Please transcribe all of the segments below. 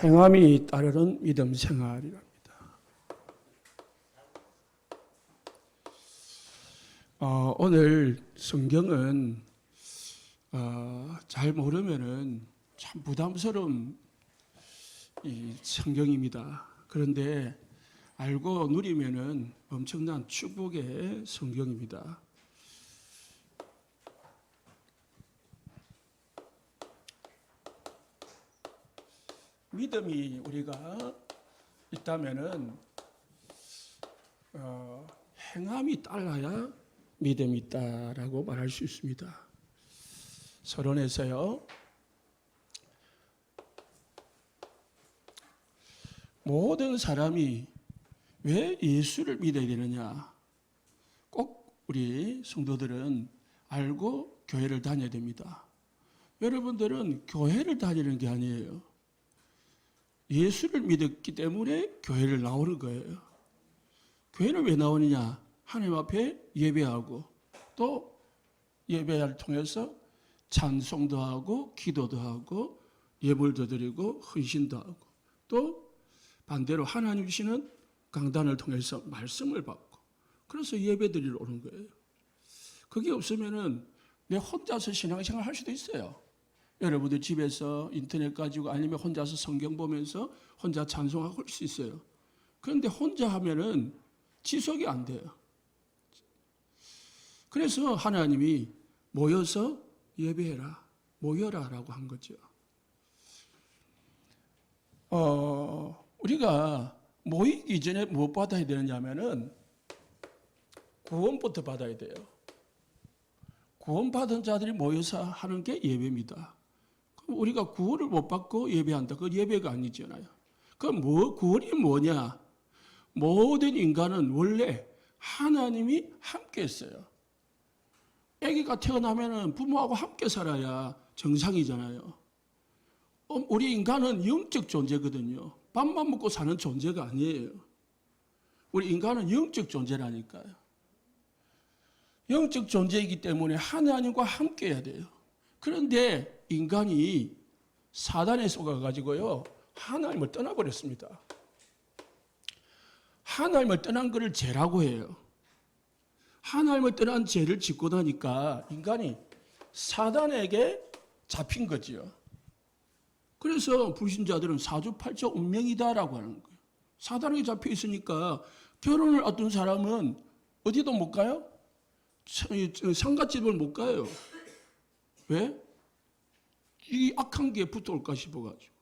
행함이 따르는 믿음 생활이랍니다. 오늘 성경은 잘 모르면은 참 부담스러운 이 성경입니다. 그런데 알고 누리면은 엄청난 축복의 성경입니다. 믿음이 우리가 있다면은 행함이 따라야 믿음이 있다라고 말할 수 있습니다. 서론에서요. 모든 사람이 왜 예수를 믿어야 되느냐? 꼭 우리 성도들은 알고 교회를 다녀야 됩니다. 여러분들은 교회를 다니는 게 아니에요. 예수를 믿었기 때문에 교회를 나오는 거예요. 교회는 왜 나오느냐? 하나님 앞에 예배하고 또 예배를 통해서 찬송도 하고 기도도 하고 예물도 드리고 헌신도 하고 또 반대로 하나님 주시는 강단을 통해서 말씀을 받고 그래서 예배 드리러 오는 거예요. 그게 없으면은 내 혼자서 신앙생활 할 수도 있어요. 여러분들 집에서 인터넷 가지고 아니면 혼자서 성경 보면서 혼자 찬송하고 할 수 있어요. 그런데 혼자 하면은 지속이 안 돼요. 그래서 하나님이 모여서 예배해라, 모여라라고 한 거죠. 우리가 모이기 전에 뭐 받아야 되느냐면은 구원부터 받아야 돼요. 구원받은 자들이 모여서 하는 게 예배입니다. 그럼 우리가 구원을 못 받고 예배한다. 그 예배가 아니잖아요. 그럼 구원이 뭐냐? 모든 인간은 원래 하나님이 함께 했어요. 아기가 태어나면 부모하고 함께 살아야 정상이잖아요. 우리 인간은 영적 존재거든요. 밥만 먹고 사는 존재가 아니에요. 우리 인간은 영적 존재라니까요. 영적 존재이기 때문에 하나님과 함께 해야 돼요. 그런데 인간이 사단에 속아가지고요, 하나님을 떠나버렸습니다. 하나님을 떠난 것을 죄라고 해요. 하나님을 떠난 죄를 짓고 나니까 인간이 사단에게 잡힌 거지요. 그래서 불신자들은 사주팔자 운명이다라고 하는 거예요. 사단에게 잡혀 있으니까 결혼을 앞둔 사람은 어디도 못 가요? 상갓집을 못 가요. 왜? 이 악한 게 붙어올까 싶어가지고.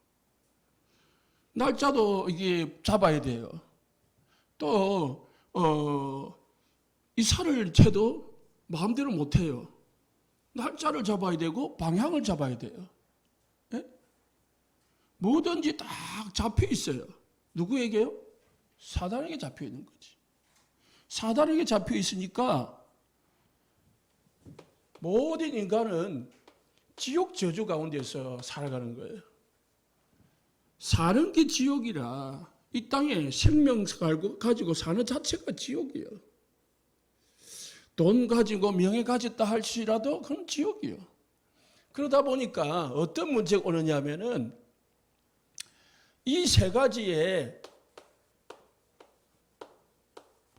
날짜도 이게 잡아야 돼요. 또, 이사를 채도 마음대로 못 해요. 날짜를 잡아야 되고 방향을 잡아야 돼요. 예? 뭐든지 딱 잡혀 있어요. 누구에게요? 사단에게 잡혀 있는 거지. 사단에게 잡혀 있으니까 모든 인간은 지옥 저주 가운데서 살아가는 거예요. 사는 게 지옥이라 이 땅에 생명 가지고 사는 자체가 지옥이에요. 돈 가지고 명예 가졌다 할지라도 그건 지옥이에요. 그러다 보니까 어떤 문제가 오느냐면은 이 세 가지의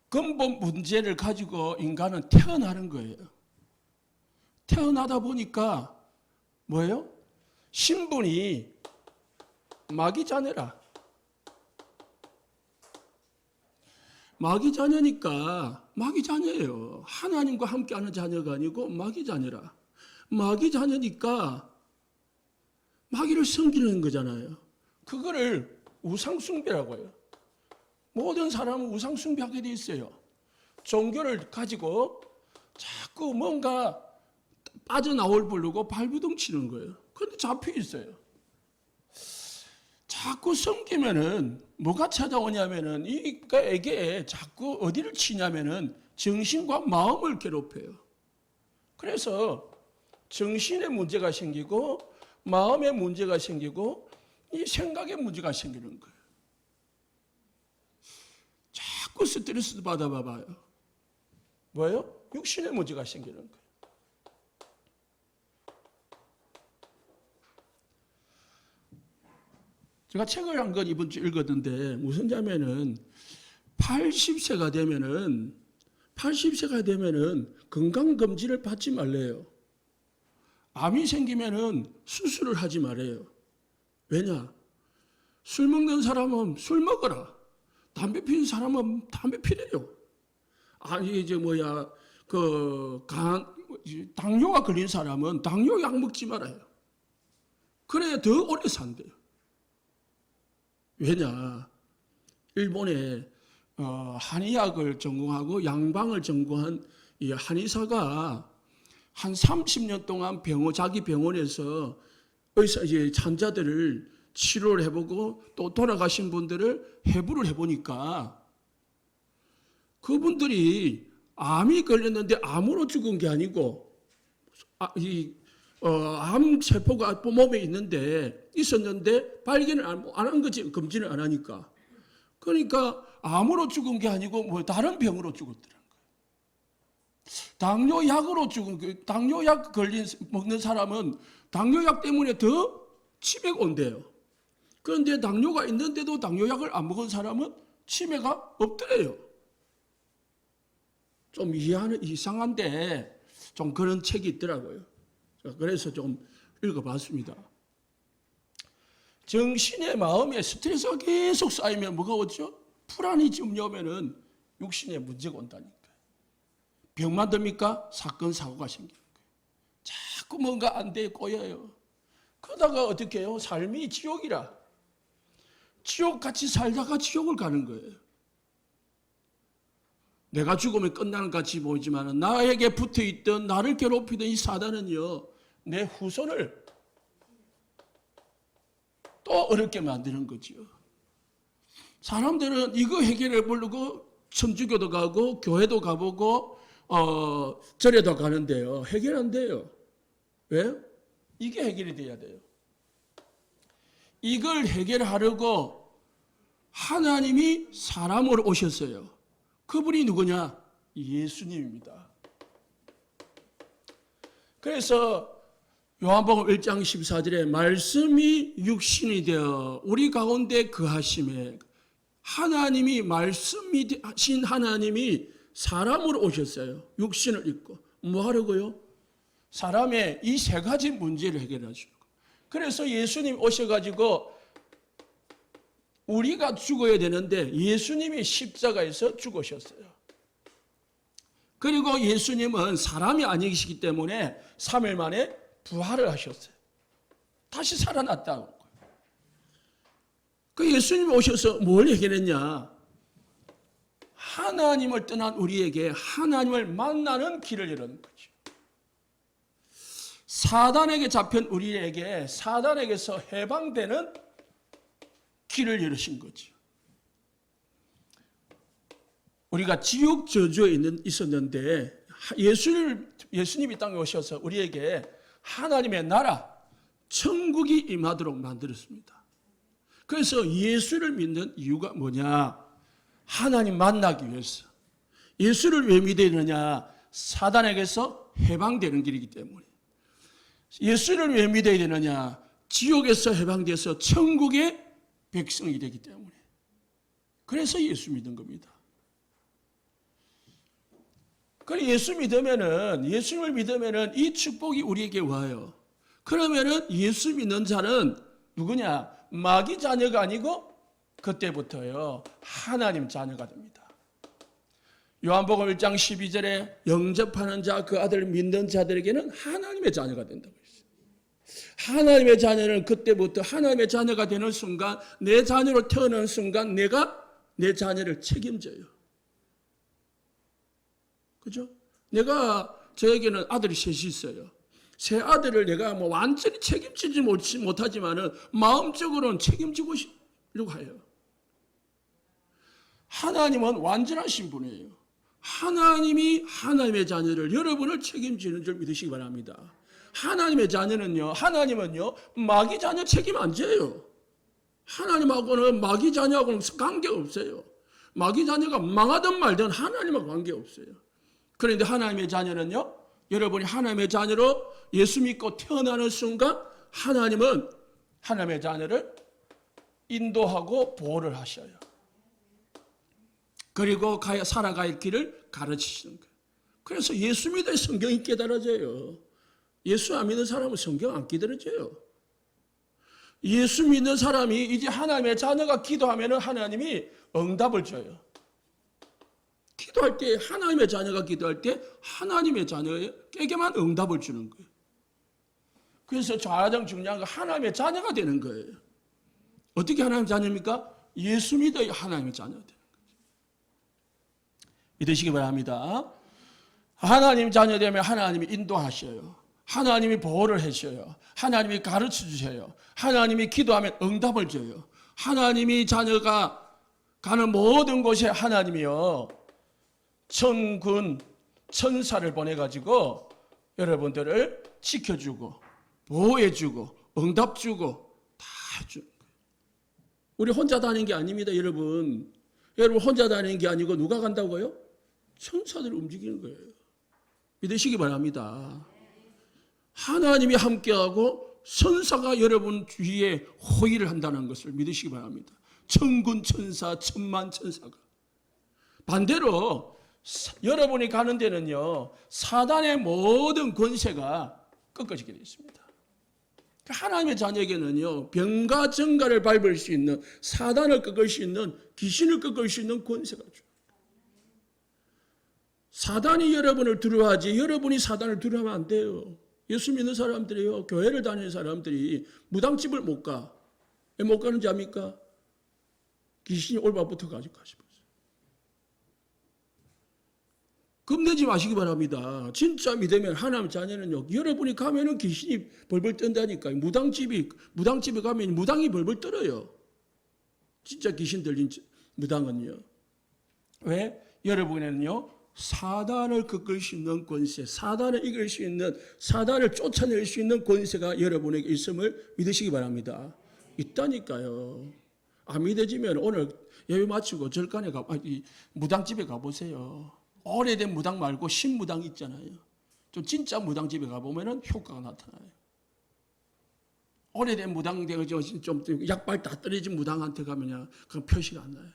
근본 문제를 가지고 인간은 태어나는 거예요. 태어나다 보니까 뭐예요? 신분이 마귀 자녀라. 마귀 자녀니까 마귀 자녀예요. 하나님과 함께하는 자녀가 아니고 마귀 자녀라. 마귀 자녀니까 마귀를 섬기는 거잖아요. 그거를 우상숭배라고 해요. 모든 사람은 우상숭배하게 돼 있어요. 종교를 가지고 자꾸 뭔가 빠져나올 부르고 발부둥 치는 거예요. 그런데 잡혀 있어요. 자꾸 섬기면은 뭐가 찾아오냐면은 이게 자꾸 어디를 치냐면은 정신과 마음을 괴롭혀요. 그래서 정신에 문제가 생기고 마음에 문제가 생기고 이 생각에 문제가 생기는 거예요. 자꾸 스트레스 받아봐봐요. 뭐예요? 육신에 문제가 생기는 거예요. 제가 책을 한 권 이번 주 읽었는데 무슨 자면은 80세가 되면은 건강검진을 받지 말래요. 암이 생기면은 수술을 하지 말아요. 왜냐? 술 먹는 사람은 술 먹어라. 담배 피는 사람은 담배 피래요. 아니 당뇨가 걸린 사람은 당뇨 약 먹지 말아요. 그래야 더 오래 산대요. 왜냐? 일본에 한의학을 전공하고 양방을 전공한 이 한의사가 한 30년 동안 자기 병원에서 환자들을 치료를 해보고 또 돌아가신 분들을 해부를 해보니까 그분들이 암이 걸렸는데 암으로 죽은 게 아니고 암 세포가 몸에 있었는데 발견을 안 한 거지. 검진을 안 하니까. 그러니까 암으로 죽은 게 아니고 다른 병으로 죽었더라는 거예요. 당뇨약 먹는 사람은 당뇨약 때문에 더 치매가 온대요. 그런데 당뇨가 있는데도 당뇨약을 안 먹은 사람은 치매가 없더래요. 좀 이상한데 좀 그런 책이 있더라고요. 그래서 좀 읽어봤습니다. 정신의 마음에 스트레스가 계속 쌓이면 뭐가 오죠? 불안이 좀 오면은 육신에 문제가 온다니까. 병 만듭니까? 사건 사고가 생기는 거예요. 자꾸 뭔가 안 돼 꼬여요. 그러다가 어떻게 해요? 삶이 지옥이라. 지옥같이 살다가 지옥을 가는 거예요. 내가 죽으면 끝나는 것 같이 보이지만 나에게 붙어있던 나를 괴롭히던 이 사단은요, 내 후손을 또 어렵게 만드는 거죠. 사람들은 이거 해결해 보려고 천주교도 가고 교회도 가보고 절에도 가는데요. 해결 안 돼요. 왜? 이게 해결이 돼야 돼요. 이걸 해결하려고 하나님이 사람으로 오셨어요. 그분이 누구냐? 예수님입니다. 그래서 요한복음 1장 14절에 말씀이 육신이 되어 우리 가운데 거하심에 하나님이 말씀이신 하나님이 사람으로 오셨어요. 육신을 입고. 뭐 하려고요? 사람의 이 세 가지 문제를 해결하시고. 그래서 예수님 오셔가지고 우리가 죽어야 되는데 예수님이 십자가에서 죽으셨어요. 그리고 예수님은 사람이 아니시기 때문에 3일 만에 부활을 하셨어요. 다시 살아났다고. 그 예수님이 오셔서 뭘 해결했냐? 하나님을 떠난 우리에게 하나님을 만나는 길을 열는 거죠. 사단에게 잡힌 우리에게 사단에게서 해방되는 길을 열으신 거죠. 우리가 지옥 저주에 있었는데 예수님이 땅에 오셔서 우리에게 하나님의 나라, 천국이 임하도록 만들었습니다. 그래서 예수를 믿는 이유가 뭐냐? 하나님 만나기 위해서. 예수를 왜 믿어야 되느냐? 사단에게서 해방되는 길이기 때문에. 예수를 왜 믿어야 되느냐? 지옥에서 해방돼서 천국의 백성이 되기 때문에. 그래서 예수 믿는 겁니다. 그래 예수님을 믿으면은 이 축복이 우리에게 와요. 그러면은 예수 믿는 자는 누구냐? 마귀 자녀가 아니고 그때부터요 하나님 자녀가 됩니다. 요한복음 1장 12절에 영접하는 자, 그 아들을 믿는 자들에게는 하나님의 자녀가 된다고 했어요. 하나님의 자녀는 그때부터 하나님의 자녀가 되는 순간, 내 자녀로 태어나는 순간 내가 내 자녀를 책임져요. 그죠? 저에게는 아들이 셋이 있어요. 세 아들을 내가 완전히 책임지지 못하지만은 마음적으로는 책임지고 싶으려고 해요. 하나님은 완전하신 분이에요. 하나님이 하나님의 자녀를, 여러분을 책임지는 줄 믿으시기 바랍니다. 하나님의 자녀는요, 마귀 자녀 책임 안 져요. 하나님하고는 마귀 자녀하고는 관계없어요. 마귀 자녀가 망하든 말든 하나님하고 관계없어요. 그런데 하나님의 자녀는요, 여러분이 하나님의 자녀로 예수 믿고 태어나는 순간 하나님은 하나님의 자녀를 인도하고 보호를 하셔요. 그리고 살아갈 길을 가르치시는 거예요. 그래서 예수 믿어야 성경이 깨달아져요. 예수 안 믿는 사람은 성경 안 깨달아져요. 예수 믿는 사람이 이제 하나님의 자녀가 기도하면 하나님이 응답을 줘요. 기도할 때 하나님의 자녀가 기도할 때 하나님의 자녀에게만 응답을 주는 거예요. 그래서 가장 중요한 건 하나님의 자녀가 되는 거예요. 어떻게 하나님의 자녀입니까? 예수 믿어야 하나님의 자녀가 되는 거죠. 믿으시기 바랍니다. 하나님 자녀 되면 하나님이 인도하셔요. 하나님이 보호를 해주셔요. 하나님이 가르쳐 주셔요. 하나님이 기도하면 응답을 줘요. 하나님이 자녀가 가는 모든 곳에 하나님이요 천군 천사를 보내가지고 여러분들을 지켜주고 보호해주고 응답 주고 다 해주는 거예요. 우리 혼자 다니는 게 아닙니다. 여러분 혼자 다니는 게 아니고 누가 간다고요? 천사들 움직이는 거예요. 믿으시기 바랍니다. 하나님이 함께하고 천사가 여러분 주위에 호의를 한다는 것을 믿으시기 바랍니다. 천군 천사, 천만 천사가. 반대로 여러분이 가는 데는요 사단의 모든 권세가 꺾어지게 되어 있습니다. 하나님의 자녀에게는요 병과 정가를 밟을 수 있는, 사단을 꺾을 수 있는, 귀신을 꺾을 수 있는 권세가 줍니다. 사단이 여러분을 두려워하지 여러분이 사단을 두려워하면 안 돼요. 예수 믿는 사람들이요 교회를 다니는 사람들이 무당집을 못 가. 왜 못 가는지 압니까? 귀신이 올바부터 가지고 가시면서. 겁내지 마시기 바랍니다. 진짜 믿으면 하나님 자녀는요 여러분이 가면은 귀신이 벌벌 뜬다니까요. 무당집에 가면 무당이 벌벌 떨어요. 진짜 귀신 들린 무당은요. 왜? 여러분에는요 사단을 꺾을 수 있는 권세, 사단을 이길 수 있는, 사단을 쫓아낼 수 있는 권세가 여러분에게 있음을 믿으시기 바랍니다. 있다니까요. 안 믿어지면 오늘 예배 마치고 절간에 무당집에 가보세요. 오래된 무당 말고 신무당 있잖아요. 좀 진짜 무당집에 가보면 효과가 나타나요. 오래된 무당 좀 약발 다 떨어진 무당한테 가면 그건 표시가 안 나요.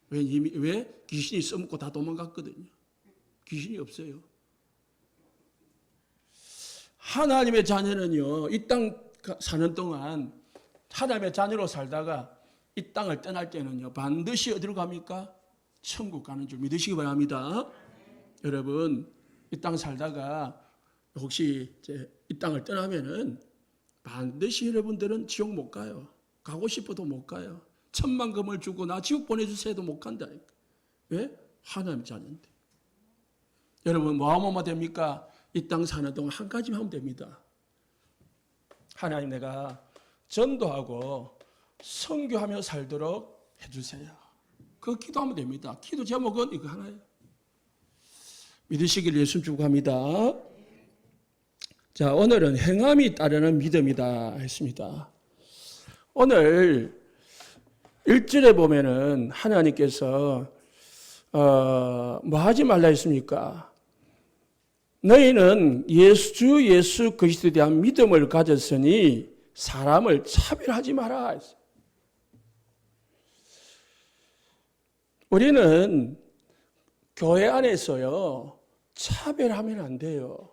왜? 귀신이 써먹고 다 도망갔거든요. 귀신이 없어요. 하나님의 자녀는요, 이 땅 사는 동안 하나님의 자녀로 살다가 이 땅을 떠날 때는요, 반드시 어디로 갑니까? 천국 가는 줄 믿으시기 바랍니다. 여러분, 이 땅 살다가 혹시 이 땅을 떠나면은 반드시 여러분들은 지옥 못 가요. 가고 싶어도 못 가요. 천만금을 주고 나 지옥 보내주세요 해도 못 간다니까. 왜? 하나님 자녀인데. 여러분 뭐하면 됩니까? 이 땅 사는 동안 한 가지만 하면 됩니다. 하나님 내가 전도하고 선교하며 살도록 해주세요. 그 기도하면 됩니다. 기도 제목은 이거 하나예요. 믿으시길 예수 축복합니다. 자, 오늘은 행함이 따르는 믿음이다 했습니다. 오늘 1절에 보면은 하나님께서 뭐 하지 말라 했습니까? 너희는 주 예수 그리스도에 대한 믿음을 가졌으니 사람을 차별하지 마라. 우리는 교회 안에서요 차별하면 안 돼요.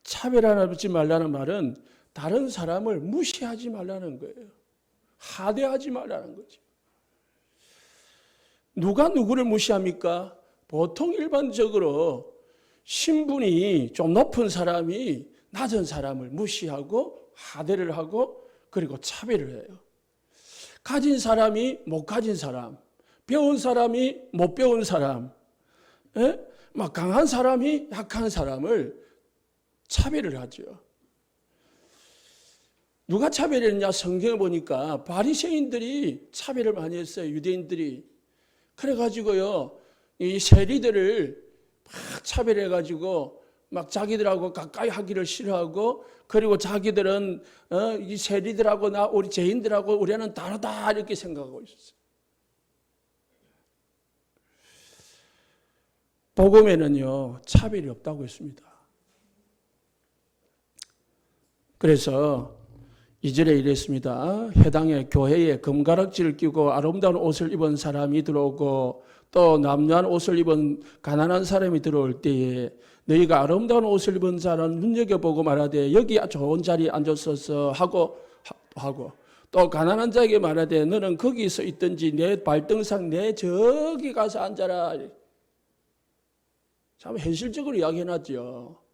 차별하지 말라는 말은 다른 사람을 무시하지 말라는 거예요. 하대하지 말라는 거죠. 누가 누구를 무시합니까? 보통 일반적으로 신분이 좀 높은 사람이 낮은 사람을 무시하고 하대를 하고 그리고 차별을 해요. 가진 사람이 못 가진 사람, 배운 사람이 못 배운 사람, 막 강한 사람이 약한 사람을 차별을 하죠. 누가 차별했냐? 성경에 보니까 바리새인들이 차별을 많이 했어요. 유대인들이. 그래가지고요, 이 세리들을 막 차별해가지고 막 자기들하고 가까이 하기를 싫어하고 그리고 자기들은 이 세리들하고 우리 죄인들하고 우리는 다르다 이렇게 생각하고 있었어요. 복음에는요 차별이 없다고 했습니다. 그래서 2절에 이랬습니다. 해당의 교회에 금가락지를 끼고 아름다운 옷을 입은 사람이 들어오고 또 남녀한 옷을 입은 가난한 사람이 들어올 때에 너희가 아름다운 옷을 입은 자는 눈여겨보고 말하되 여기 좋은 자리에 앉았소서 하고 또 가난한 자에게 말하되 너는 거기 서 있든지 내 발등상 내 저기 가서 앉아라. 참 현실적으로 이야기해놨죠.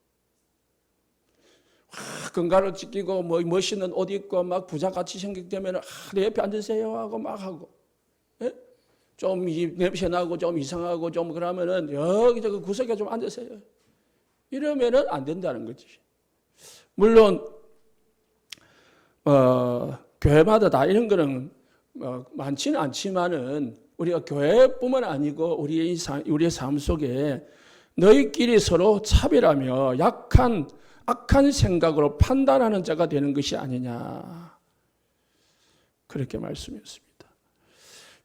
금가락지 끼고 뭐 멋있는 옷 입고 막 부자같이 생각되면 내 옆에 앉으세요 하고 막 하고, 예? 좀 냄새 나고 좀 이상하고 좀 그러면은 여기저기 구석에 좀 앉으세요. 이러면은 안 된다는 거지. 물론 교회마다 다 이런 거는 많지는 않지만은 우리가 교회뿐만 아니고 우리의 삶 속에 너희끼리 서로 차별하며 악한 생각으로 판단하는 자가 되는 것이 아니냐. 그렇게 말씀했습니다.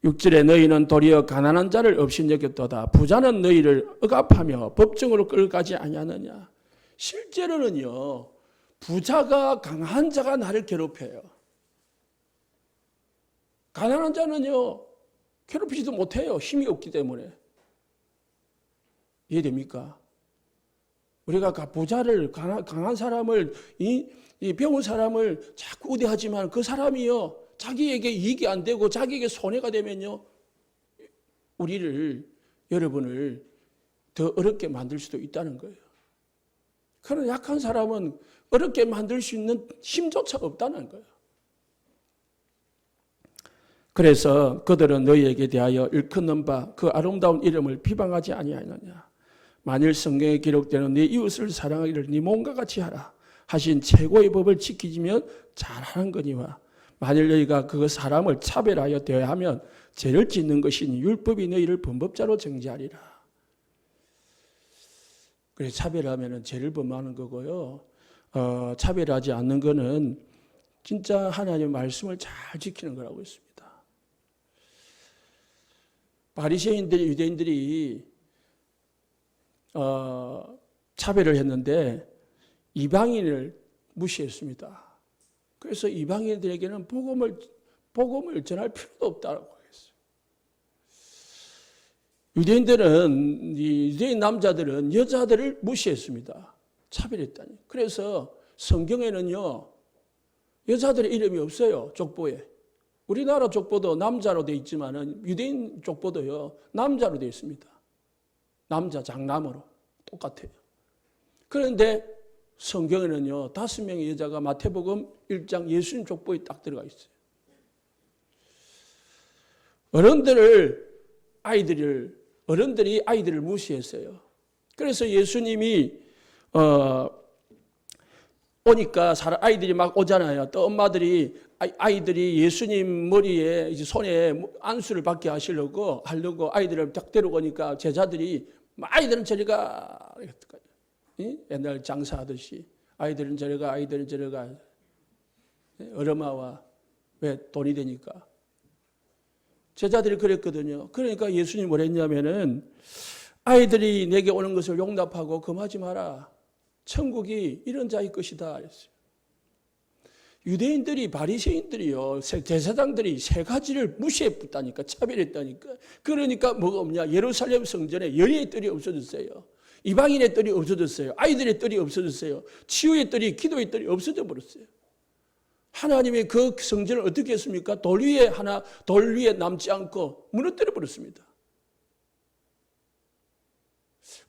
6절에 너희는 도리어 가난한 자를 업신여겼도다. 부자는 너희를 억압하며 법정으로 끌어가지 아니하느냐. 실제로는요, 부자가 강한 자가 나를 괴롭혀요. 가난한 자는요, 괴롭히지도 못해요. 힘이 없기 때문에. 이해됩니까? 우리가 부자를, 강한 사람을, 이 배운 사람을 자꾸 우대하지만 그 사람이요, 자기에게 이익이 안 되고 자기에게 손해가 되면요, 여러분을 더 어렵게 만들 수도 있다는 거예요. 그런 약한 사람은 어렵게 만들 수 있는 힘조차 없다는 거예요. 그래서 그들은 너희에게 대하여 일컫는 바 그 아름다운 이름을 비방하지 아니하느냐. 만일 성경에 기록되는 네 이웃을 사랑하기를 네 몸과 같이 하라 하신 최고의 법을 지키면 잘하는 거니와 만일 너희가 그 사람을 차별하여 대하면 죄를 짓는 것이니 율법이 너희를 범법자로 정죄하리라. 그래, 차별하면 죄를 범하는 거고요. 차별하지 않는 거는 진짜 하나님의 말씀을 잘 지키는 거라고 했습니다. 바리새인들이, 유대인들이 차별을 했는데 이방인을 무시했습니다. 그래서 이방인들에게는 복음을 전할 필요도 없다고 했어요. 유대인 남자들은 여자들을 무시했습니다. 차별했다니. 그래서 성경에는요, 여자들의 이름이 없어요. 족보에. 우리나라 족보도 남자로 되어 있지만은 유대인 족보도요, 남자로 되어 있습니다. 남자 장남으로 똑같아요. 그런데 성경에는요, 5명의 여자가 마태복음 1장 예수님 족보에 딱 들어가 있어요. 어른들이 아이들을 무시했어요. 그래서 예수님이 오니까 아이들이 막 오잖아요. 또 아이들이 예수님 머리에 이제 손에 안수를 받게 하려고 아이들을 딱 데려오니까 제자들이 아이들은 저리 가. 옛날 장사하듯이 아이들은 저리 가. 어르마와 왜 돈이 되니까. 제자들이 그랬거든요. 그러니까 예수님이 뭐랬냐면은 아이들이 내게 오는 것을 용납하고 금하지 마라. 천국이 이런 자의 것이다. 그랬어요. 유대인들이, 바리새인들이요, 제사장들이 3가지를 무시했다니까, 차별했다니까. 그러니까 뭐가 없냐? 예루살렘 성전에 여리의 뜰이 없어졌어요. 이방인의 뜰이 없어졌어요. 아이들의 뜰이 없어졌어요. 치유의 뜰이, 기도의 뜰이 없어져 버렸어요. 하나님이 그 성전을 어떻게 했습니까? 돌 위에 남지 않고 무너뜨려 버렸습니다.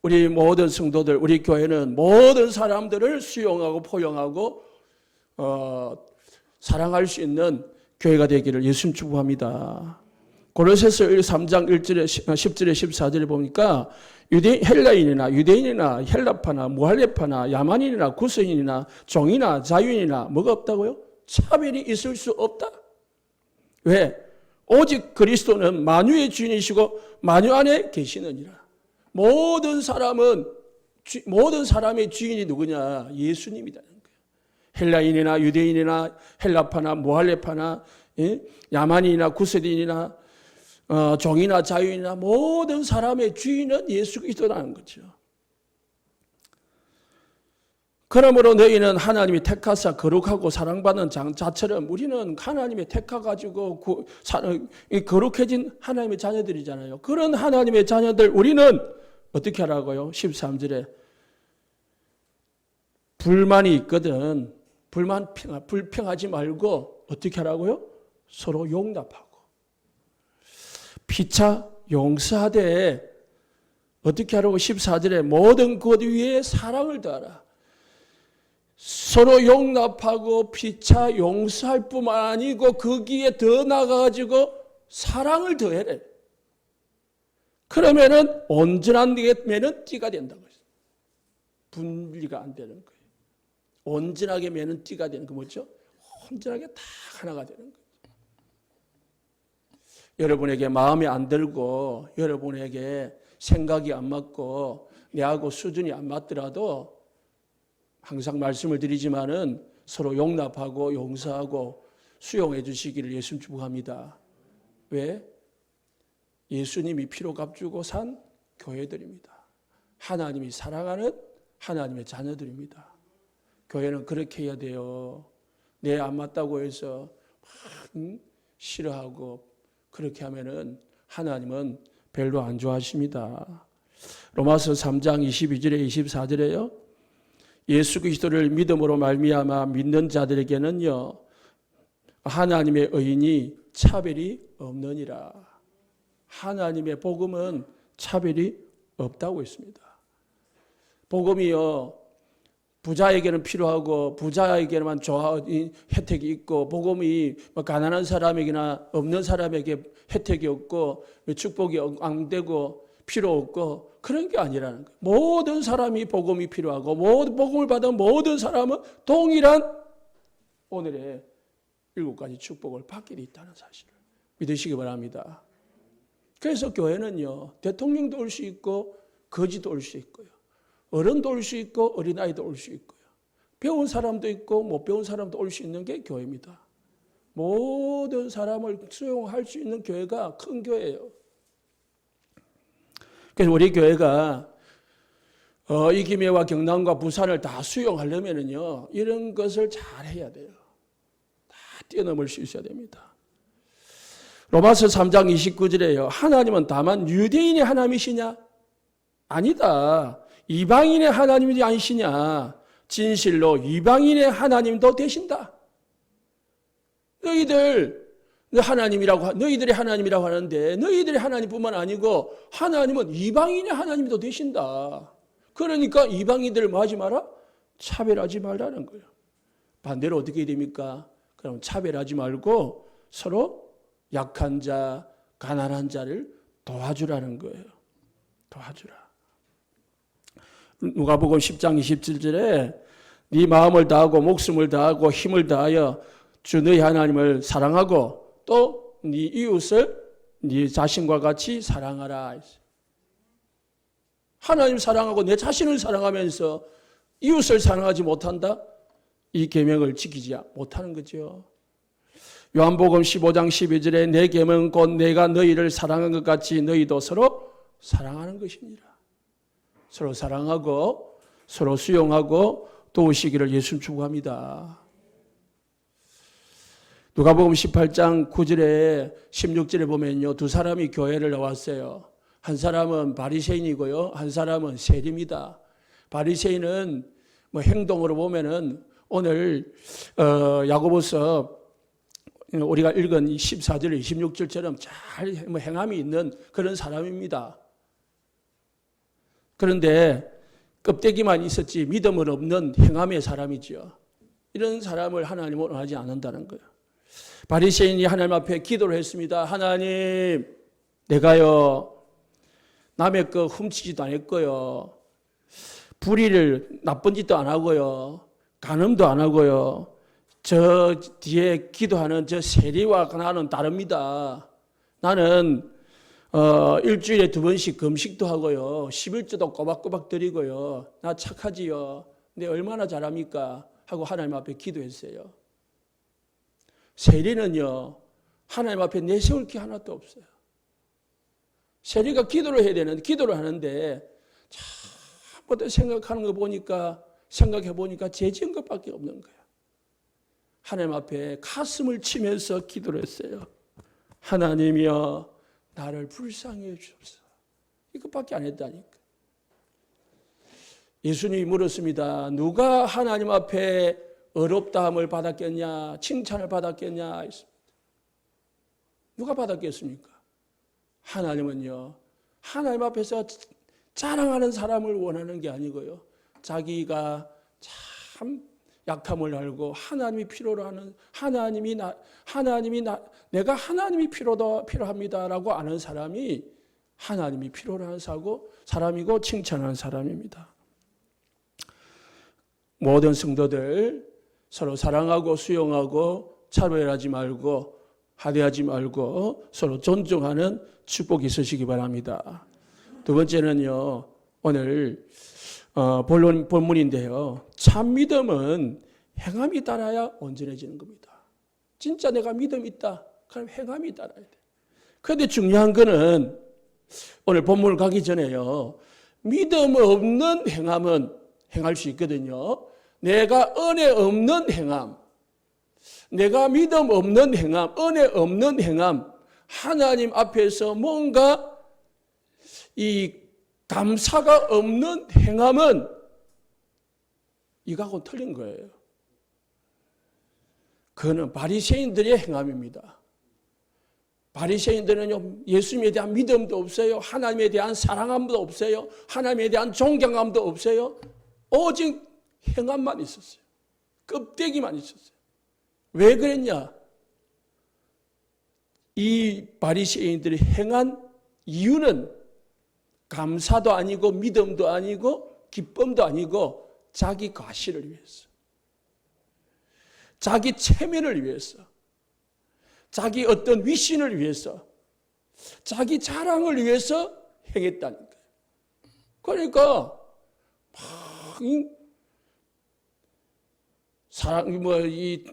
우리 모든 성도들, 우리 교회는 모든 사람들을 수용하고 포용하고 사랑할 수 있는 교회가 되기를 예수님 축복합니다. 고로새서 3장 1절에 10절에 14절에 보니까 헬라인이나 유대인이나 헬라파나 무할레파나 야만인이나 구스인이나 종이나 자유인이나 뭐가 없다고요? 차별이 있을 수 없다. 왜? 오직 그리스도는 만유의 주인이시고 만유 안에 계시느니라. 모든 사람의 주인이 누구냐? 예수님이라는 거예요. 헬라인이나 유대인이나 헬라파나 무할레파나 야만인이나 구스인이나 종이나 자유인이나 모든 사람의 주인은 예수 그리스도라는 거죠. 그러므로 너희는 하나님이 택하사 거룩하고 사랑받는 자처럼 우리는 하나님이 택하가지고 거룩해진 하나님의 자녀들이잖아요. 그런 하나님의 자녀들 우리는 어떻게 하라고요? 13절에 불만이 있거든 불평하지 말고 어떻게 하라고요? 서로 용납하고 피차 용서하되 어떻게 하라고? 14절에 모든 것 위에 사랑을 더하라. 서로 용납하고 피차 용서할 뿐만 아니고 거기에 더 나가가지고 사랑을 더해래. 그러면은 온전한 매는 띠가 된다고 했어요. 분리가 안 되는 거예요. 온전하게 매는 띠가 되는 거 뭐죠? 온전하게 다 하나가 되는 거예요. 여러분에게 마음에 안 들고 여러분에게 생각이 안 맞고 내하고 수준이 안 맞더라도 항상 말씀을 드리지만은 서로 용납하고 용서하고 수용해 주시기를 예수님 축복합니다. 왜? 예수님이 피로 값주고 산 교회들입니다. 하나님이 사랑하는 하나님의 자녀들입니다. 교회는 그렇게 해야 돼요. 내 안 맞다고 해서 싫어하고 그렇게 하면은 하나님은 별로 안 좋아하십니다. 로마서 3장 22절에 24절에요. 예수 그리스도를 믿음으로 말미암아 믿는 자들에게는요 하나님의 의인이 차별이 없느니라. 하나님의 복음은 차별이 없다고 했습니다. 복음이요 부자에게는 필요하고 부자에게만 혜택이 있고 복음이 가난한 사람에게나 없는 사람에게 혜택이 없고 축복이 안 되고 필요 없고 그런 게 아니라는 거예요. 모든 사람이 복음이 필요하고 복음을 받은 모든 사람은 동일한 오늘의 7가지 축복을 받게 돼 있다는 사실을 믿으시기 바랍니다. 그래서 교회는요 대통령도 올 수 있고 거지도 올 수 있고요. 어른도 올 수 있고 어린아이도 올 수 있고요. 배운 사람도 있고 못 배운 사람도 올 수 있는 게 교회입니다. 모든 사람을 수용할 수 있는 교회가 큰 교회예요. 그래서 우리 교회가 이김해와 경남과 부산을 다 수용하려면요 이런 것을 잘 해야 돼요. 다 뛰어넘을 수 있어야 됩니다. 로마서 3장 29절에요. 하나님은 다만 유대인의 하나님이시냐? 아니다. 이방인의 하나님이 아니시냐? 진실로 이방인의 하나님도 되신다. 너희들의 하나님이라고 하는데 너희들의 하나님뿐만 아니고 하나님은 이방인의 하나님도 되신다. 그러니까 이방인들을 뭐 하지 마라? 차별하지 말라는 거예요. 반대로 어떻게 됩니까? 그럼 차별하지 말고 서로 약한 자, 가난한 자를 도와주라는 거예요. 도와주라. 누가복음 10장 27절에 네 마음을 다하고 목숨을 다하고 힘을 다하여 주 너희 하나님을 사랑하고 또 네 이웃을 네 자신과 같이 사랑하라. 하나님 사랑하고 내 자신을 사랑하면서 이웃을 사랑하지 못한다? 이 계명을 지키지 못하는 거죠. 요한복음 15장 12절에 내 계명은 곧 내가 너희를 사랑한 것 같이 너희도 서로 사랑하는 것입니다. 서로 사랑하고 서로 수용하고 도우시기를 예수님 축복합니다. 누가복음 18장 9절에 16절에 보면요. 두 사람이 교회를 나왔어요. 한 사람은 바리새인이고요. 한 사람은 세리입니다. 바리새인은 행동으로 보면은 오늘 야고보서 우리가 읽은 14절, 26절처럼 잘 행함이 있는 그런 사람입니다. 그런데 껍데기만 있었지 믿음은 없는 행함의 사람이죠. 이런 사람을 하나님은 원하지 않는다는 거예요. 바리새인이 하나님 앞에 기도를 했습니다. 하나님, 내가요 남의 거 훔치지도 않았고요. 불의를 나쁜 짓도 안 하고요. 간음도 안 하고요. 저 뒤에 기도하는 저 세리와 나는 다릅니다. 나는 일주일에 2번씩 금식도 하고요. 11조도 꼬박꼬박 드리고요. 나 착하지요. 근데 얼마나 잘합니까? 하고 하나님 앞에 기도했어요. 세리는요. 하나님 앞에 내세울 게 하나도 없어요. 세리가 기도를 해야 되는데 기도를 하는데 잘못 생각하는 거 보니까 생각해 보니까 죄 지은 것밖에 없는 거야. 하나님 앞에 가슴을 치면서 기도를 했어요. 하나님이여 나를 불쌍히 해주옵소서. 이것밖에 안 했다니까. 예수님이 물었습니다. 누가 하나님 앞에 어렵다함을 받았겠냐, 칭찬을 받았겠냐 했습니다. 누가 받았겠습니까? 하나님은요, 하나님 앞에서 자랑하는 사람을 원하는 게 아니고요, 자기가 참 약함을 알고 하나님이 필요로 하는, 내가 하나님이 필요합니다라고 아는 사람이 하나님이 필요로 하는 사람이고 칭찬하는 사람입니다. 모든 성도들 서로 사랑하고 수용하고 차별하지 말고 하대하지 말고 서로 존중하는 축복이 있으시기 바랍니다. 두 번째는요, 오늘 본문인데요. 참 믿음은 행함이 따라야 온전해지는 겁니다. 진짜 내가 믿음이 있다. 그럼 행함이 따라야 돼. 그런데 중요한 거는 오늘 본문을 가기 전에요. 믿음 없는 행함은 행할 수 있거든요. 내가 은혜 없는 행함, 내가 믿음 없는 행함, 은혜 없는 행함, 하나님 앞에서 뭔가 이 감사가 없는 행함은 이거하고 틀린 거예요. 그거는 바리새인들의 행함입니다. 바리새인들은요, 예수님에 대한 믿음도 없어요. 하나님에 대한 사랑함도 없어요. 하나님에 대한 존경함도 없어요. 오직 행함만 있었어요. 껍데기만 있었어요. 왜 그랬냐? 이 바리새인들이 행한 이유는 감사도 아니고 믿음도 아니고 기쁨도 아니고 자기 과시를 위해서, 자기 체면을 위해서, 자기 어떤 위신을 위해서, 자기 자랑을 위해서 행했다는 거예요. 그러니까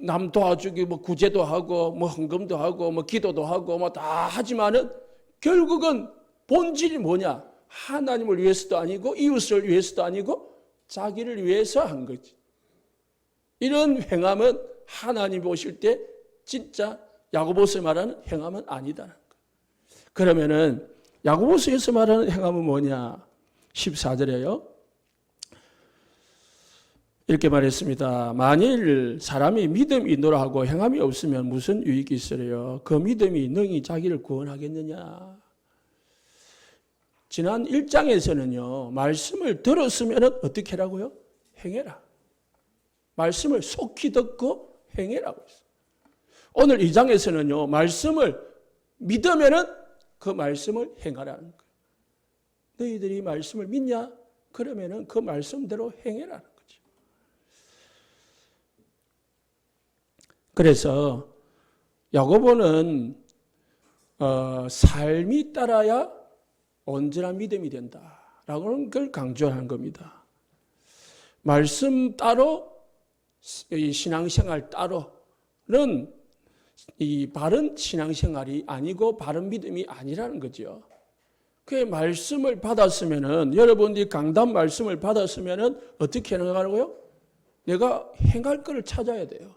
남 도와주기, 구제도 하고, 헌금도 하고, 기도도 하고, 다 하지만은 결국은 본질이 뭐냐? 하나님을 위해서도 아니고, 이웃을 위해서도 아니고, 자기를 위해서 한 거지. 이런 행함은 하나님 보실 때 진짜 야고보서 말하는 행함은 아니다라는 거예요. 그러면은 야고보서에서 말하는 행함은 뭐냐? 14절에요. 이렇게 말했습니다. 만일 사람이 믿음이 있노라 하고 행함이 없으면 무슨 유익이 있으래요? 그 믿음이 능히 자기를 구원하겠느냐? 지난 1장에서는요. 말씀을 들었으면 어떻게 하라고요? 행해라. 말씀을 속히 듣고 행해라고 했어요. 오늘 2장에서는요. 말씀을 믿으면 그 말씀을 행하라는 거예요. 너희들이 말씀을 믿냐? 그러면 그 말씀대로 행해라는 거죠. 그래서 야고보는 삶이 따라야 온전한 믿음이 된다라는 걸 강조하는 겁니다. 말씀 따로, 신앙생활 따로는 이 바른 신앙생활이 아니고 바른 믿음이 아니라는 거죠. 그 말씀을 받았으면은, 여러분들이 강단 말씀을 받았으면은 어떻게 행하라고요? 내가 행할 거를 찾아야 돼요.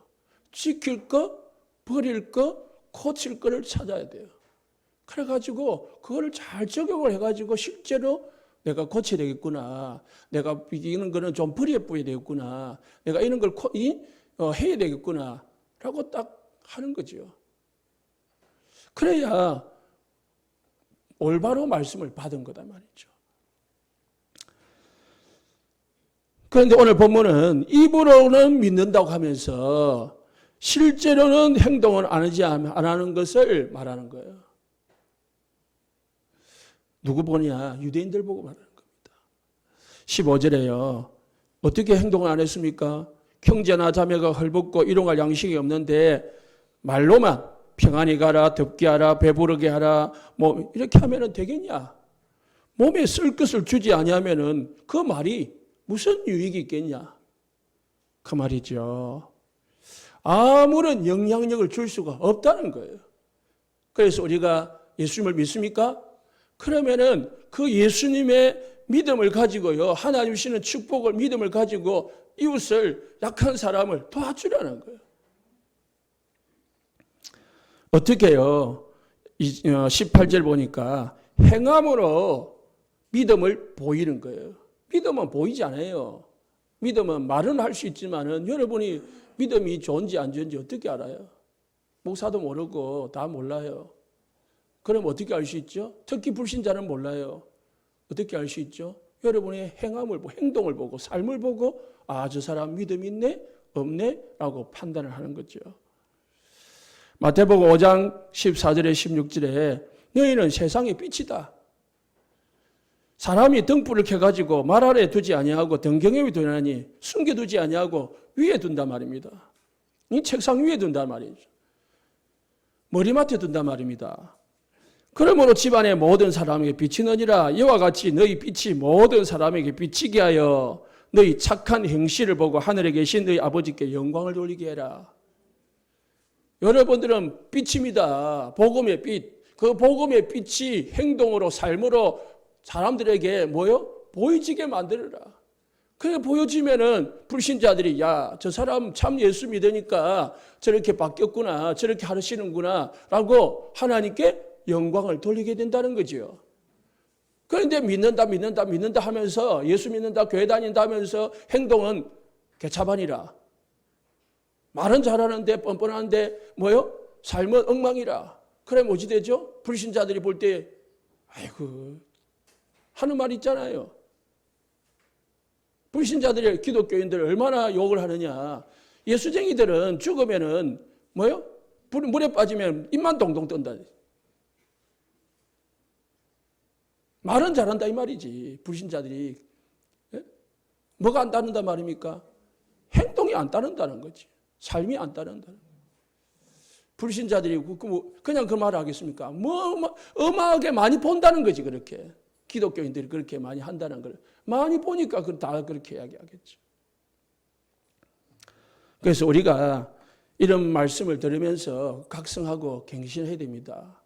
지킬 거, 버릴 거, 고칠 거를 찾아야 돼요. 그래가지고 그거를 잘 적용을 해가지고 실제로 내가 고쳐야 되겠구나. 내가 이런 거는 좀 버려야 되겠구나. 내가 이런 걸 해야 되겠구나. 라고 딱 하는 거죠. 그래야 올바로 말씀을 받은 거다 말이죠. 그런데 오늘 본문은 입으로는 믿는다고 하면서 실제로는 행동을 안 하는 것을 말하는 거예요. 누구 보냐? 유대인들 보고 말하는 겁니다. 15절에요. 어떻게 행동을 안 했습니까? 형제나 자매가 헐벗고 일용할 양식이 없는데 말로만 평안히 가라, 덥게 하라, 배부르게 하라, 이렇게 하면 되겠냐? 몸에 쓸 것을 주지 아니하면은 그 말이 무슨 유익이 있겠냐? 그 말이죠. 아무런 영향력을 줄 수가 없다는 거예요. 그래서 우리가 예수님을 믿습니까? 그러면은 그 예수님의 믿음을 가지고요, 하나님 주시는 축복을 믿음을 가지고 이웃을, 약한 사람을 도와주라는 거예요. 어떻게 해요? 18절 보니까 행함으로 믿음을 보이는 거예요. 믿음은 보이지 않아요. 믿음은 말은 할 수 있지만은 여러분이 믿음이 좋은지 안 좋은지 어떻게 알아요? 목사도 모르고 다 몰라요. 그럼 어떻게 알 수 있죠? 특히 불신자는 몰라요. 어떻게 알 수 있죠? 여러분의 행함을 보고, 행동을 보고, 삶을 보고, 아, 저 사람 믿음 있네? 없네? 라고 판단을 하는 거죠. 마태복음 5장 14절에 16절에 너희는 세상의 빛이다. 사람이 등불을 켜가지고 말 아래 두지 아니하고 등경에 위 두나니 숨겨두지 아니하고 위에 둔단 말입니다. 이 책상 위에 둔단 말이죠. 머리맡에 둔단 말입니다. 그러므로 집안의 모든 사람에게 비치느니라. 이와 같이 너희 빛이 모든 사람에게 비치게 하여 너희 착한 행실을 보고 하늘에 계신 너희 아버지께 영광을 돌리게 해라. 여러분들은 빛입니다. 복음의 빛. 그 복음의 빛이 행동으로 삶으로 사람들에게 뭐요? 보여지게 만들어라. 그게 보여지면은 불신자들이 야, 저 사람 참 예수 믿으니까 저렇게 바뀌었구나, 저렇게 하시는구나 라고 하나님께 영광을 돌리게 된다는 거죠. 그런데 믿는다 하면서 예수 믿는다, 교회 다닌다 하면서 행동은 개차반이라. 말은 잘하는데 뻔뻔한데 뭐요? 삶은 엉망이라. 그래 뭐지 되죠? 불신자들이 볼 때 아이고 하는 말 있잖아요. 불신자들이 기독교인들 얼마나 욕을 하느냐. 예수쟁이들은 죽으면은 뭐요? 물에 빠지면 입만 동동 뜬다. 말은 잘한다 이 말이지. 불신자들이 뭐가 안 따른다 말입니까? 행동이 안 따른다는 거지. 삶이 안 따른다는 거지. 불신자들이 그냥 그 말을 하겠습니까? 어마하게 많이 본다는 거지. 그렇게 기독교인들이 그렇게 많이 한다는 걸 많이 보니까 다 그렇게 이야기하겠죠. 그래서 우리가 이런 말씀을 들으면서 각성하고 갱신해야 됩니다.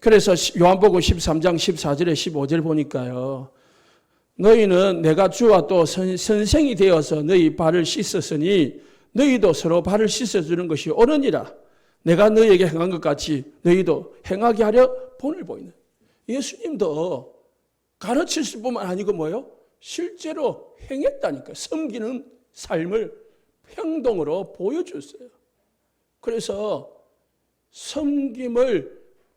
그래서 요한복음 13장 14절에 15절 보니까요. 너희는 내가 주와 또 선생이 되어서 너희 발을 씻었으니 너희도 서로 발을 씻어주는 것이 옳으니라. 내가 너희에게 행한 것 같이 너희도 행하게 하려 본을 보이는. 예수님도 가르칠 뿐만 아니고 뭐요? 실제로 행했다니까요. 섬기는 삶을 행동으로 보여줬어요. 그래서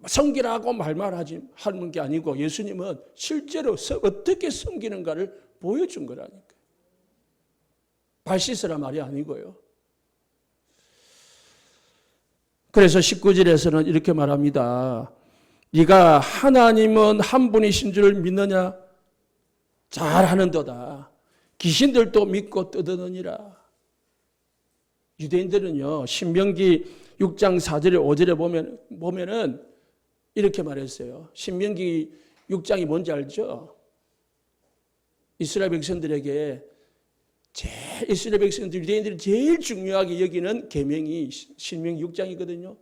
섬기라고 말만 하는 게 아니고 예수님은 실제로 어떻게 섬기는가를 보여준 거라니까요. 발 씻으라 말이 아니고요. 그래서 19절에서는 이렇게 말합니다. 네가 하나님은 한 분이신 줄 믿느냐? 잘하는도다. 귀신들도 믿고 떠드느니라. 유대인들은요. 신명기 6장 4절에 5절에 보면은 이렇게 말했어요. 신명기 6장이 뭔지 알죠? 이스라엘 백성들에게 이스라엘 백성들 유대인들이 제일 중요하게 여기는 계명이 신명기 6장이거든요.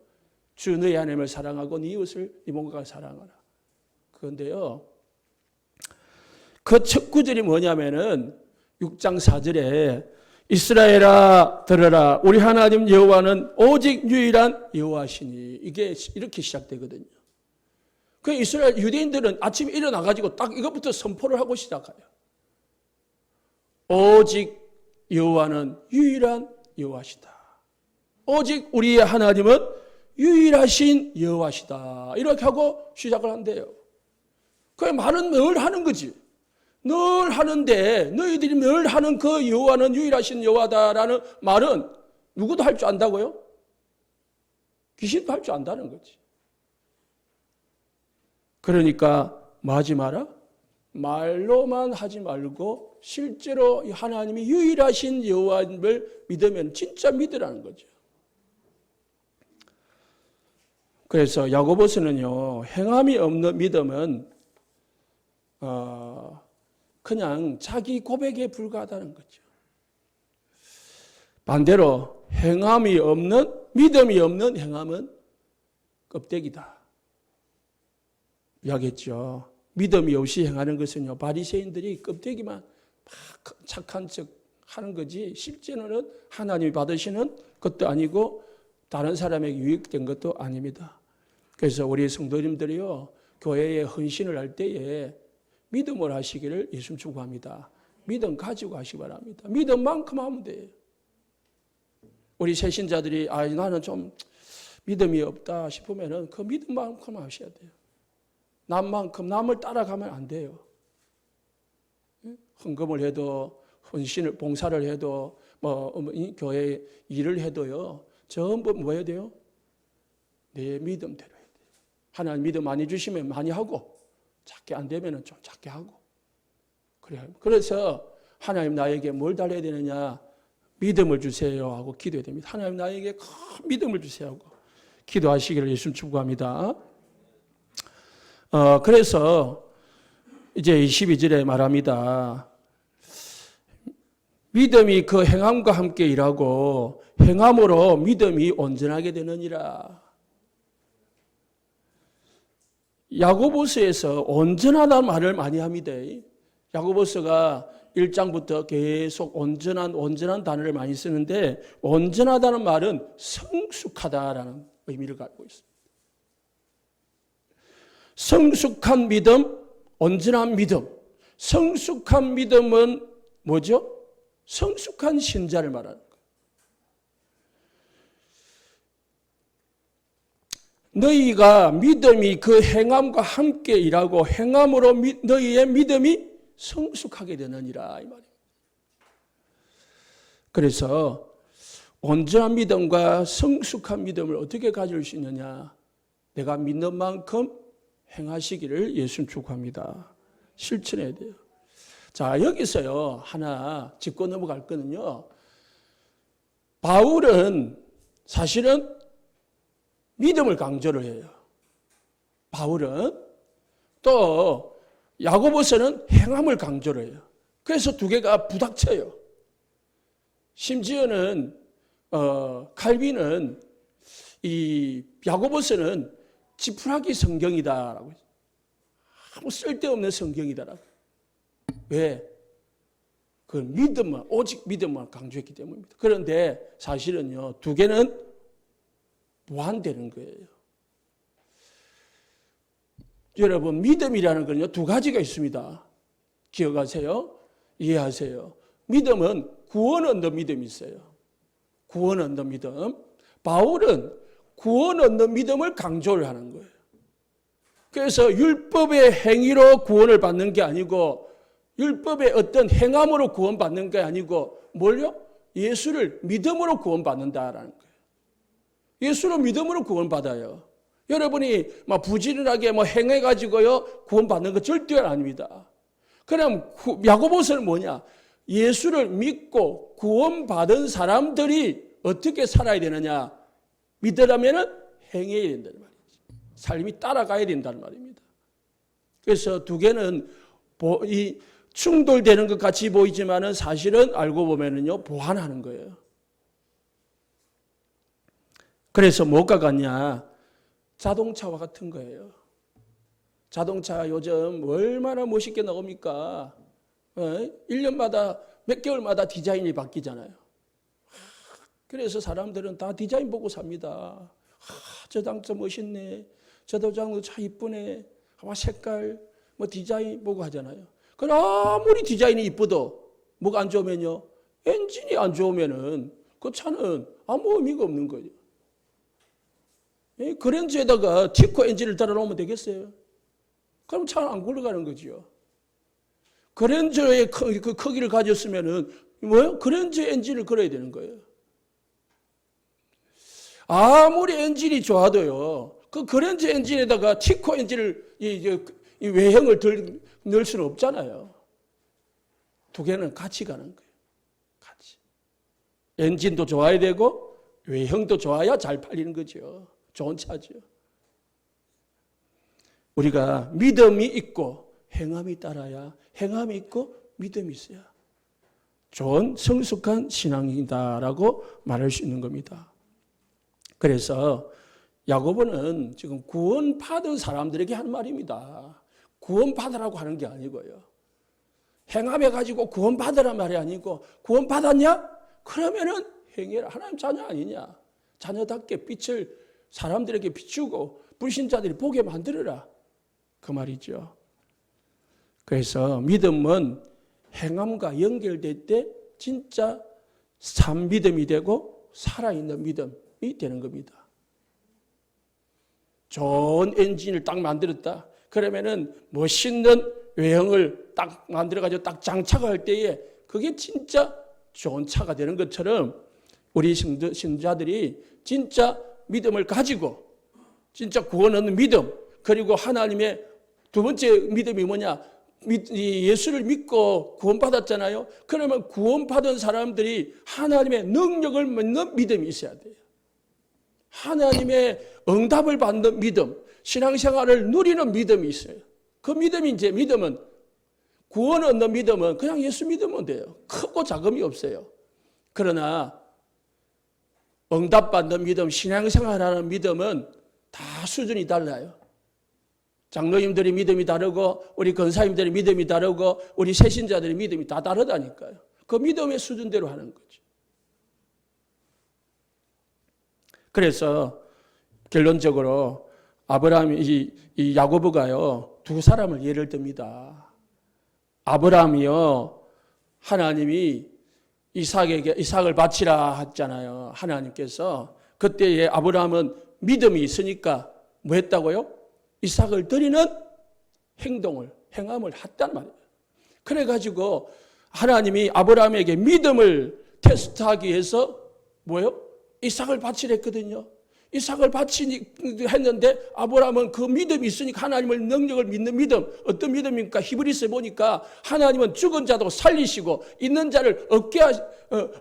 주 너희 하나님을 사랑하고 네 이웃을 네 몸과 사랑하라. 그런데요. 그 첫 구절이 뭐냐면은 6장 4절에 이스라엘아 들으라 우리 하나님 여호와는 오직 유일한 여호와시니 이게 이렇게 시작되거든요. 그 이스라엘 유대인들은 아침에 일어나 가지고 딱 이것부터 선포를 하고 시작해요. 오직 여호와는 유일한 여호와시다. 오직 우리의 하나님은 유일하신 여호와시다. 이렇게 하고 시작을 한대요. 그 말은 늘 하는 거지. 늘 하는데 너희들이 늘 하는 그 여호와는 유일하신 여호와다라는 말은 누구도 할 줄 안다고요? 귀신도 할 줄 안다는 거지. 그러니까 뭐 하지 마라? 말로만 하지 말고 실제로 하나님이 유일하신 여호와를 믿으면 진짜 믿으라는 거죠. 그래서 야고보서는요. 행함이 없는 믿음은 그냥 자기 고백에 불과하다는 거죠. 반대로 행함이 없는 믿음이 없는 행함은 껍데기다. 이야기했죠. 믿음이 없이 행하는 것은요, 바리새인들이 껍데기만 막 착한 척 하는 거지 실제로는 하나님이 받으시는 것도 아니고 다른 사람에게 유익된 것도 아닙니다. 그래서 우리 성도님들이요, 교회에 헌신을 할 때에 믿음을 하시기를 예수님 축복합니다. 믿음 가지고 하시기 바랍니다. 믿음만큼 하면 돼요. 우리 새신자들이 나는 좀 믿음이 없다 싶으면은 그 믿음만큼 하셔야 돼요. 남만큼 남을 따라가면 안 돼요. 헌금을 해도 헌신을 봉사를 해도 교회 일을 해도요, 전부 뭐 해야 돼요? 내 믿음대로 해야 돼요. 하나님 믿음 많이 주시면 많이 하고 작게 안 되면은 좀 작게 하고 그래요. 그래서 하나님 나에게 뭘 달라야 되느냐? 믿음을 주세요 하고 기도해야 됩니다. 하나님 나에게 큰 믿음을 주세요 하고 기도하시기를 예수님 축복합니다. 그래서 이제 22절에 말합니다. 믿음이 그 행함과 함께 일하고 행함으로 믿음이 온전하게 되느니라. 야고보서에서 온전하다는 말을 많이 합니다. 야고보서가 1장부터 계속 온전한 단어를 많이 쓰는데 온전하다는 말은 성숙하다라는 의미를 갖고 있습니다. 성숙한 믿음, 온전한 믿음. 성숙한 믿음은 뭐죠? 성숙한 신자를 말하는 거예요. 너희가 믿음이 그 행함과 함께 일하고 행함으로 너희의 믿음이 성숙하게 되느니라 이 말입니다. 그래서 온전한 믿음과 성숙한 믿음을 어떻게 가질 수 있느냐? 내가 믿는 만큼 행하시기를 예수님 축복합니다. 실천해야 돼요. 자, 여기서요 하나 짚고 넘어갈 거는요, 바울은 사실은 믿음을 강조를 해요. 바울은 또 야고보서는 행함을 강조를 해요. 그래서 두 개가 부닥쳐요. 심지어는 칼빈은 이 야고보서는 지푸라기 성경이다라고, 아무 쓸데없는 성경이다라고. 왜? 그 믿음만, 오직 믿음만 강조했기 때문입니다. 그런데 사실은요, 두 개는 무한되는 거예요. 여러분, 믿음이라는 건요, 두 가지가 있습니다. 기억하세요? 이해하세요? 믿음은 구원 얻는 믿음이 있어요. 구원 얻는 믿음. 바울은 구원 얻는 믿음을 강조를 하는 거예요. 그래서 율법의 행위로 구원을 받는 게 아니고, 율법의 어떤 행함으로 구원받는 게 아니고, 뭘요? 예수를 믿음으로 구원받는다라는 거예요. 예수로 믿음으로 구원받아요. 여러분이 막 부지런하게 행해가지고요 구원받는 거 절대 아닙니다. 그럼 야고보서는 뭐냐? 예수를 믿고 구원받은 사람들이 어떻게 살아야 되느냐? 믿으려면 행해야 된다는 말이죠. 삶이 따라가야 된다는 말입니다. 그래서 두 개는 충돌되는 것 같이 보이지만은 사실은 알고 보면은요 보완하는 거예요. 그래서 뭐가 같냐? 자동차와 같은 거예요. 자동차 요즘 얼마나 멋있게 나옵니까? 1년마다 몇 개월마다 디자인이 바뀌잖아요. 그래서 사람들은 다 디자인 보고 삽니다. 저 장차 멋있네. 저 도장도 차 이쁘네. 색깔, 디자인 보고 하잖아요. 그럼 아무리 디자인이 이쁘도 뭐가 안 좋으면요, 엔진이 안 좋으면은 그 차는 아무 의미가 없는 거예요. 그랜저에다가 티코 엔진을 달아놓으면 되겠어요? 그럼 차는 안 굴러가는 거죠. 그랜저의 그 크기를 가졌으면은 뭐요? 그랜저 엔진을 걸어야 되는 거예요. 아무리 엔진이 좋아도요, 그 그랜저 엔진에다가 티코 엔진을 이 외형을 넣을 수는 없잖아요. 두 개는 같이 가는 거예요. 같이. 엔진도 좋아야 되고 외형도 좋아야 잘 팔리는 거죠. 좋은 차죠. 우리가 믿음이 있고 행함이 따라야, 행함이 있고 믿음이 있어야 좋은 성숙한 신앙이다라고 말할 수 있는 겁니다. 그래서 야고보는 지금 구원받은 사람들에게 하는 말입니다. 구원받으라고 하는 게 아니고요. 행함해가지고 구원받으란 말이 아니고 구원받았냐? 그러면은 행해라. 하나님 자녀 아니냐? 자녀답게 빛을 사람들에게 비추고 불신자들이 보게 만들어라. 그 말이죠. 그래서 믿음은 행함과 연결될 때 진짜 참 믿음이 되고 살아있는 믿음이 되는 겁니다. 좋은 엔진을 딱 만들었다. 그러면은 멋있는 외형을 딱 만들어가지고 딱 장착할 때에 그게 진짜 좋은 차가 되는 것처럼 우리 신자들이 진짜 믿음을 가지고 진짜 구원 얻는 믿음, 그리고 하나님의 두 번째 믿음이 뭐냐? 예수를 믿고 구원받았잖아요. 그러면 구원받은 사람들이 하나님의 능력을 믿는 믿음이 있어야 돼요. 하나님의 응답을 받는 믿음, 신앙생활을 누리는 믿음이 있어요. 그 믿음이 이제 믿음은 구원 얻는 믿음은 그냥 예수 믿으면 돼요. 크고 작음이 없어요. 그러나 응답받는 믿음, 신앙생활하는 믿음은 다 수준이 달라요. 장로님들의 믿음이 다르고 우리 권사님들의 믿음이 다르고 우리 새신자들의 믿음이 다 다르다니까요. 그 믿음의 수준대로 하는 거죠. 그래서 결론적으로 아브라함이 이 야고보가요 두 사람을 예를 듭니다. 아브라함이요 하나님이 이삭을 바치라 했잖아요. 하나님께서 그때에 아브라함은 믿음이 있으니까 뭐 했다고요? 이삭을 드리는 행함을 했단 말이에요. 그래가지고 하나님이 아브라함에게 믿음을 테스트하기 위해서 뭐요? 이삭을 바치랬거든요. 이삭을 했는데 아브라함은 그 믿음이 있으니까 하나님의 능력을 믿는 믿음. 어떤 믿음입니까? 히브리서에 보니까 하나님은 죽은 자도 살리시고 있는 자를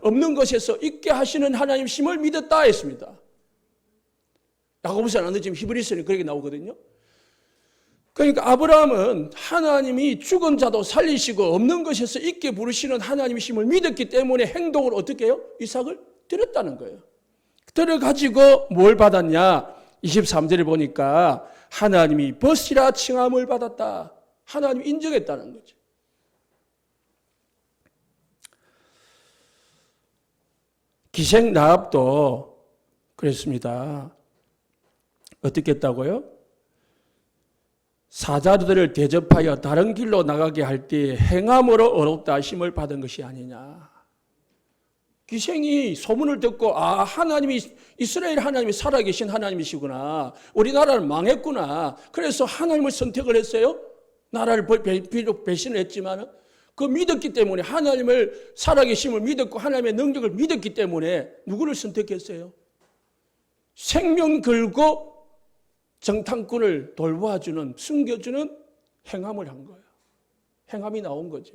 없는 것에서 있게 하시는 하나님심을 믿었다 했습니다. 야고보서는 안 되지만 히브리서는 그렇게 나오거든요. 그러니까 아브라함은 하나님이 죽은 자도 살리시고 없는 것에서 있게 부르시는 하나님이심을 믿었기 때문에 행동을 어떻게 해요? 이삭을 드렸다는 거예요. 들어가지고 뭘 받았냐? 23절에 보니까 하나님이 벗이라 칭함을 받았다. 하나님 인정했다는 거죠. 기생 라합도 그랬습니다. 어떻게 했다고요? 사자들을 대접하여 다른 길로 나가게 할 때 행함으로 어렵다 하심을 받은 것이 아니냐. 기생이 소문을 듣고 하나님이 이스라엘 하나님이 살아계신 하나님이시구나. 우리나라는 망했구나. 그래서 하나님을 선택을 했어요. 나라를 비록 배신을 했지만 그 믿었기 때문에 하나님을 살아계심을 믿었고 하나님의 능력을 믿었기 때문에 누구를 선택했어요? 생명 걸고 정탐꾼을 돌봐주는 숨겨주는 행함을 한 거예요. 행함이 나온 거죠.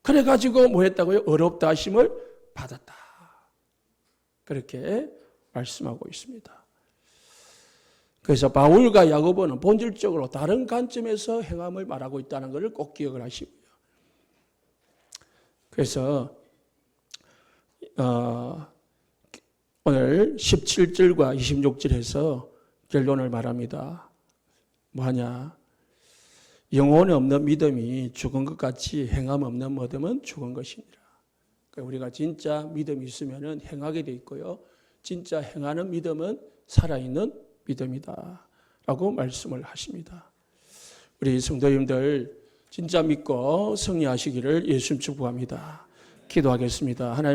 그래가지고 뭐 했다고요? 어렵다 하심을 받았다. 그렇게 말씀하고 있습니다. 그래서 바울과 야고보는 본질적으로 다른 관점에서 행함을 말하고 있다는 것을 꼭 기억을 하시고요. 그래서 오늘 17절과 26절에서 결론을 말합니다. 뭐하냐? 영혼이 없는 믿음이 죽은 것 같이 행함 없는 믿음은 죽은 것이니라. 그러니까 우리가 진짜 믿음이 있으면 행하게 돼 있고요. 진짜 행하는 믿음은 살아있는 믿음이다. 라고 말씀을 하십니다. 우리 성도님들 진짜 믿고 승리하시기를 예수님 축복합니다. 기도하겠습니다. 하나님